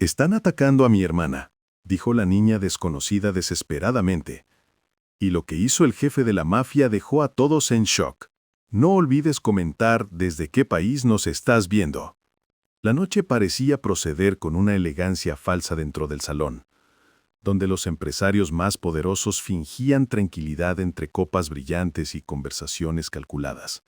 Están atacando a mi hermana, dijo la niña desconocida desesperadamente. Y lo que hizo el jefe de la mafia dejó a todos en shock. No olvides comentar desde qué país nos estás viendo. La noche parecía proceder con una elegancia falsa dentro del salón, donde los empresarios más poderosos fingían tranquilidad entre copas brillantes y conversaciones calculadas.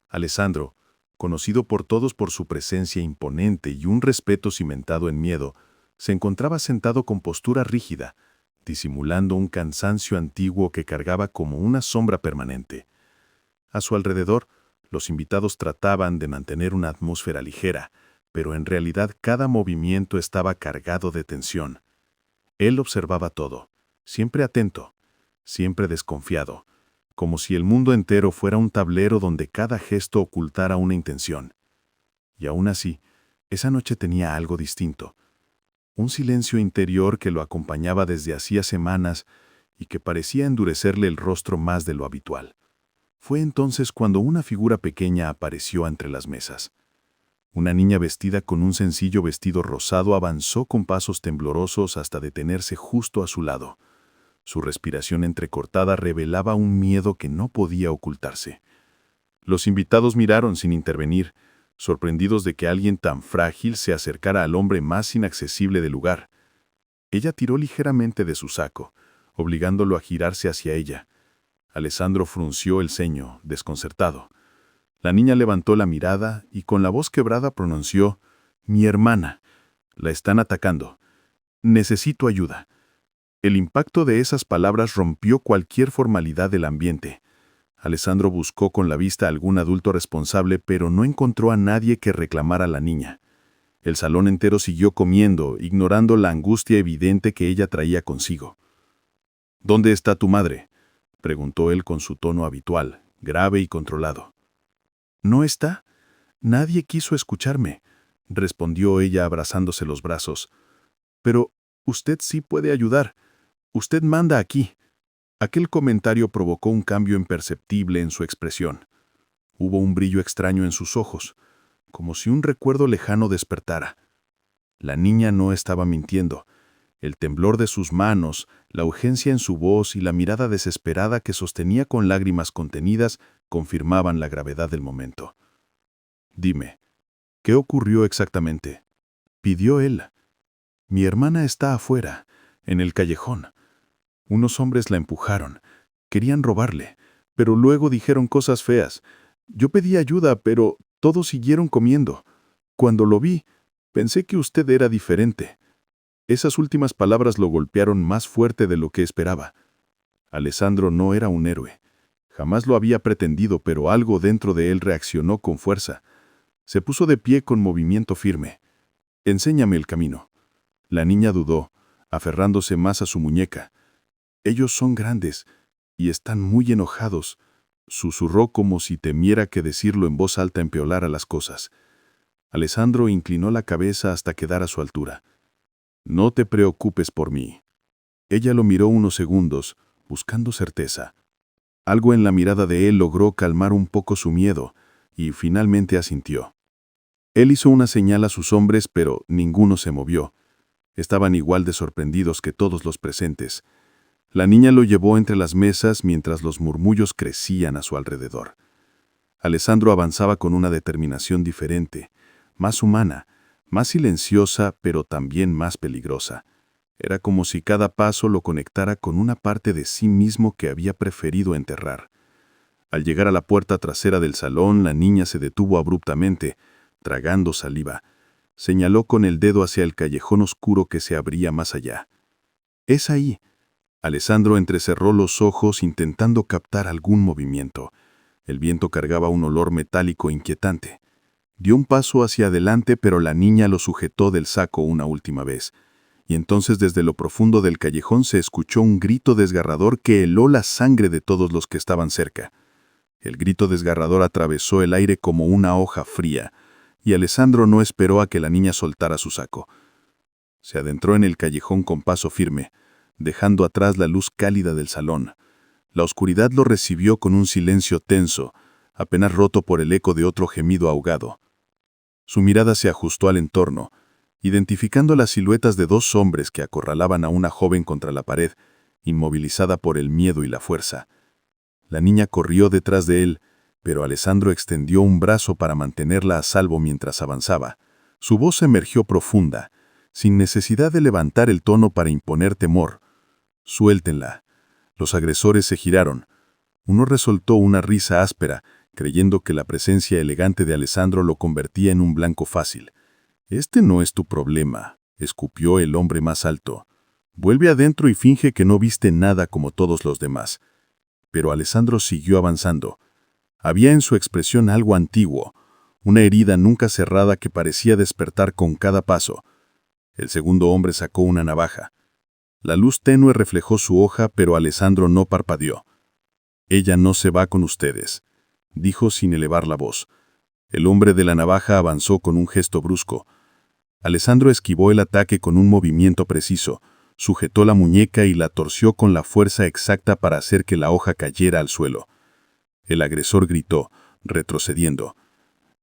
Alessandro, conocido por todos por su presencia imponente y un respeto cimentado en miedo, se encontraba sentado con postura rígida, disimulando un cansancio antiguo que cargaba como una sombra permanente. A su alrededor, los invitados trataban de mantener una atmósfera ligera, pero en realidad cada movimiento estaba cargado de tensión. Él observaba todo, siempre atento, siempre desconfiado, como si el mundo entero fuera un tablero donde cada gesto ocultara una intención. Y aún así, esa noche tenía algo distinto. Un silencio interior que lo acompañaba desde hacía semanas y que parecía endurecerle el rostro más de lo habitual. Fue entonces cuando una figura pequeña apareció entre las mesas. Una niña vestida con un sencillo vestido rosado avanzó con pasos temblorosos hasta detenerse justo a su lado. Su respiración entrecortada revelaba un miedo que no podía ocultarse. Los invitados miraron sin intervenir, sorprendidos de que alguien tan frágil se acercara al hombre más inaccesible del lugar. Ella tiró ligeramente de su saco, obligándolo a girarse hacia ella. Alessandro frunció el ceño, desconcertado. La niña levantó la mirada y con la voz quebrada pronunció: «Mi hermana. La están atacando. Necesito ayuda». El impacto de esas palabras rompió cualquier formalidad del ambiente. Alessandro buscó con la vista a algún adulto responsable, pero no encontró a nadie que reclamara a la niña. El salón entero siguió comiendo, ignorando la angustia evidente que ella traía consigo. «¿Dónde está tu madre?», preguntó él con su tono habitual, grave y controlado. «¿No está? Nadie quiso escucharme», respondió ella abrazándose los brazos. «Pero usted sí puede ayudar. Usted manda aquí». Aquel comentario provocó un cambio imperceptible en su expresión. Hubo un brillo extraño en sus ojos, como si un recuerdo lejano despertara. La niña no estaba mintiendo. El temblor de sus manos, la urgencia en su voz y la mirada desesperada que sostenía con lágrimas contenidas confirmaban la gravedad del momento. «Dime, ¿qué ocurrió exactamente?», pidió él. «Mi hermana está afuera, en el callejón. Unos hombres la empujaron. Querían robarle, pero luego dijeron cosas feas. Yo pedí ayuda, pero todos siguieron comiendo. Cuando lo vi, pensé que usted era diferente». Esas últimas palabras lo golpearon más fuerte de lo que esperaba. Alessandro no era un héroe. Jamás lo había pretendido, pero algo dentro de él reaccionó con fuerza. Se puso de pie con movimiento firme. «Enséñame el camino». La niña dudó, aferrándose más a su muñeca. «Ellos son grandes y están muy enojados», susurró como si temiera que decirlo en voz alta empeorara las cosas. Alessandro inclinó la cabeza hasta quedar a su altura. «No te preocupes por mí». Ella lo miró unos segundos, buscando certeza. Algo en la mirada de él logró calmar un poco su miedo, y finalmente asintió. Él hizo una señal a sus hombres, pero ninguno se movió. Estaban igual de sorprendidos que todos los presentes. La niña lo llevó entre las mesas mientras los murmullos crecían a su alrededor. Alessandro avanzaba con una determinación diferente, más humana, más silenciosa, pero también más peligrosa. Era como si cada paso lo conectara con una parte de sí mismo que había preferido enterrar. Al llegar a la puerta trasera del salón, la niña se detuvo abruptamente, tragando saliva. Señaló con el dedo hacia el callejón oscuro que se abría más allá. «Es ahí». Alessandro entrecerró los ojos intentando captar algún movimiento. El viento cargaba un olor metálico inquietante. Dio un paso hacia adelante, pero la niña lo sujetó del saco una última vez. Y entonces desde lo profundo del callejón se escuchó un grito desgarrador que heló la sangre de todos los que estaban cerca. El grito desgarrador atravesó el aire como una hoja fría, y Alessandro no esperó a que la niña soltara su saco. Se adentró en el callejón con paso firme, dejando atrás la luz cálida del salón. La oscuridad lo recibió con un silencio tenso, apenas roto por el eco de otro gemido ahogado. Su mirada se ajustó al entorno, identificando las siluetas de dos hombres que acorralaban a una joven contra la pared, inmovilizada por el miedo y la fuerza. La niña corrió detrás de él, pero Alessandro extendió un brazo para mantenerla a salvo mientras avanzaba. Su voz emergió profunda, sin necesidad de levantar el tono para imponer temor. «Suéltenla». Los agresores se giraron. Uno resoltó una risa áspera, creyendo que la presencia elegante de Alessandro lo convertía en un blanco fácil. «Este no es tu problema», escupió el hombre más alto. «Vuelve adentro y finge que no viste nada como todos los demás». Pero Alessandro siguió avanzando. Había en su expresión algo antiguo, una herida nunca cerrada que parecía despertar con cada paso. El segundo hombre sacó una navaja. La luz tenue reflejó su hoja, pero Alessandro no parpadeó. «Ella no se va con ustedes», dijo sin elevar la voz. El hombre de la navaja avanzó con un gesto brusco. Alessandro esquivó el ataque con un movimiento preciso, sujetó la muñeca y la torció con la fuerza exacta para hacer que la hoja cayera al suelo. El agresor gritó, retrocediendo.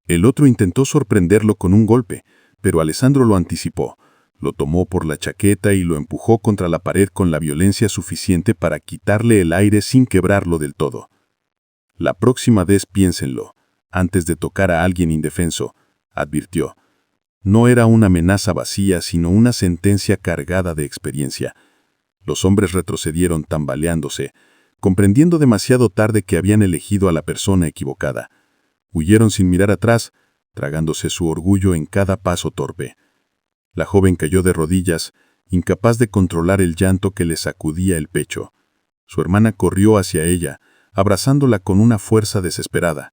El otro intentó sorprenderlo con un golpe, pero Alessandro lo anticipó. Lo tomó por la chaqueta y lo empujó contra la pared con la violencia suficiente para quitarle el aire sin quebrarlo del todo. «La próxima vez piénsenlo, antes de tocar a alguien indefenso», advirtió. No era una amenaza vacía, sino una sentencia cargada de experiencia. Los hombres retrocedieron tambaleándose, comprendiendo demasiado tarde que habían elegido a la persona equivocada. Huyeron sin mirar atrás, tragándose su orgullo en cada paso torpe. La joven cayó de rodillas, incapaz de controlar el llanto que le sacudía el pecho. Su hermana corrió hacia ella, abrazándola con una fuerza desesperada.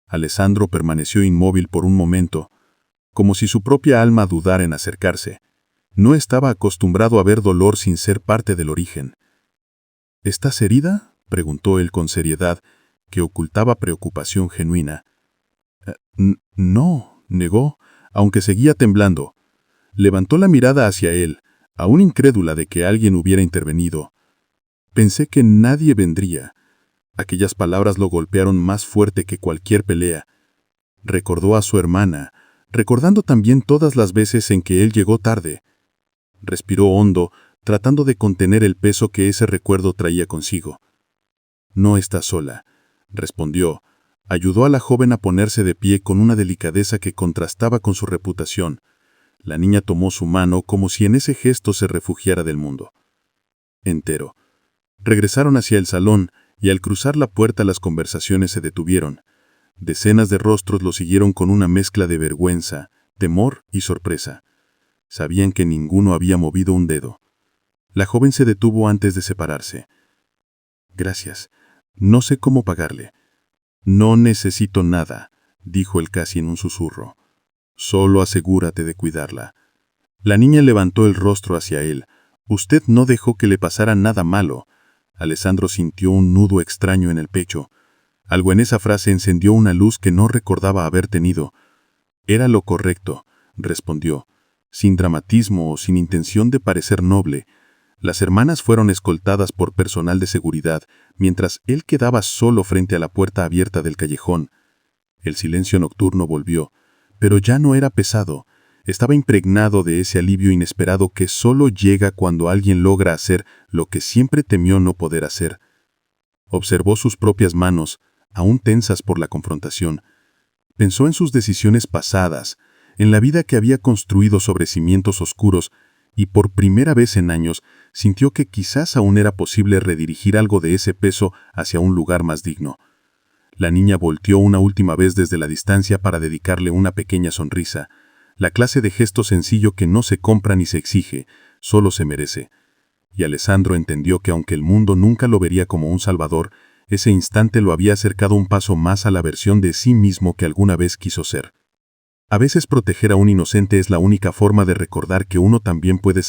Alessandro permaneció inmóvil por un momento, como si su propia alma dudara en acercarse. No estaba acostumbrado a ver dolor sin ser parte del origen. «¿Estás herida?», preguntó él con seriedad, que ocultaba preocupación genuina. «No», negó, aunque seguía temblando. Levantó la mirada hacia él, aún incrédula de que alguien hubiera intervenido. «Pensé que nadie vendría». Aquellas palabras lo golpearon más fuerte que cualquier pelea. Recordó a su hermana, recordando también todas las veces en que él llegó tarde. Respiró hondo, tratando de contener el peso que ese recuerdo traía consigo. «No está sola», respondió. Ayudó a la joven a ponerse de pie con una delicadeza que contrastaba con su reputación. La niña tomó su mano como si en ese gesto se refugiara del mundo entero. Regresaron hacia el salón y al cruzar la puerta las conversaciones se detuvieron. Decenas de rostros lo siguieron con una mezcla de vergüenza, temor y sorpresa. Sabían que ninguno había movido un dedo. La joven se detuvo antes de separarse. «Gracias. No sé cómo pagarle». «No necesito nada», dijo él casi en un susurro. «Solo asegúrate de cuidarla». La niña levantó el rostro hacia él. «Usted no dejó que le pasara nada malo». Alessandro sintió un nudo extraño en el pecho. Algo en esa frase encendió una luz que no recordaba haber tenido. «Era lo correcto», respondió, sin dramatismo o sin intención de parecer noble. Las hermanas fueron escoltadas por personal de seguridad, mientras él quedaba solo frente a la puerta abierta del callejón. El silencio nocturno volvió, pero ya no era pesado. Estaba impregnado de ese alivio inesperado que solo llega cuando alguien logra hacer lo que siempre temió no poder hacer. Observó sus propias manos, aún tensas por la confrontación. Pensó en sus decisiones pasadas, en la vida que había construido sobre cimientos oscuros, y por primera vez en años sintió que quizás aún era posible redirigir algo de ese peso hacia un lugar más digno. La niña volteó una última vez desde la distancia para dedicarle una pequeña sonrisa, la clase de gesto sencillo que no se compra ni se exige, solo se merece. Y Alessandro entendió que aunque el mundo nunca lo vería como un salvador, ese instante lo había acercado un paso más a la versión de sí mismo que alguna vez quiso ser. A veces proteger a un inocente es la única forma de recordar que uno también puede salvar.